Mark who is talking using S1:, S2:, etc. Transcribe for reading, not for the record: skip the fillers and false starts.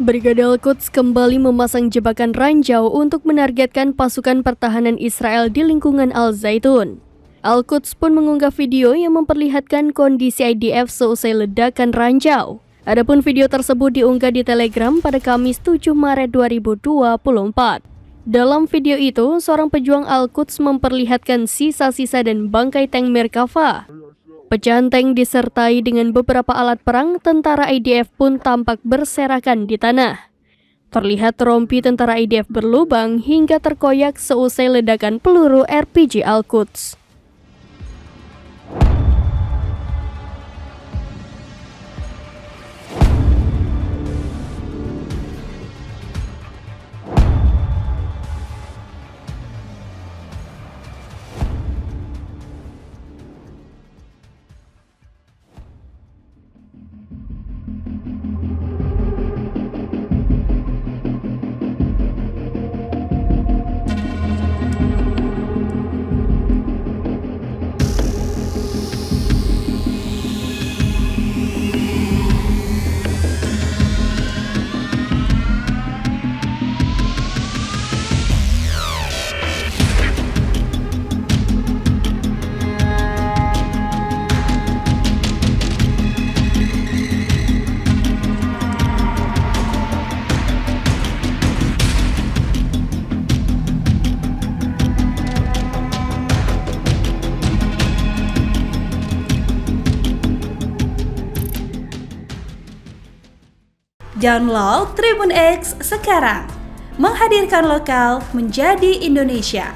S1: Brigade Al-Quds kembali memasang jebakan ranjau untuk menargetkan pasukan pertahanan Israel di lingkungan Al-Zaitun. Al-Quds pun mengunggah video yang memperlihatkan kondisi IDF seusai ledakan ranjau. Adapun video tersebut diunggah di Telegram pada Kamis 7 Maret 2024. Dalam video itu, seorang pejuang Al-Quds memperlihatkan sisa-sisa dan bangkai tank Merkava. Pecahan tank disertai dengan beberapa alat perang tentara IDF pun tampak berserakan di tanah. Terlihat rompi tentara IDF berlubang hingga terkoyak seusai ledakan peluru RPG Al-Quds.
S2: Download Tribun X sekarang, menghadirkan lokal menjadi Indonesia.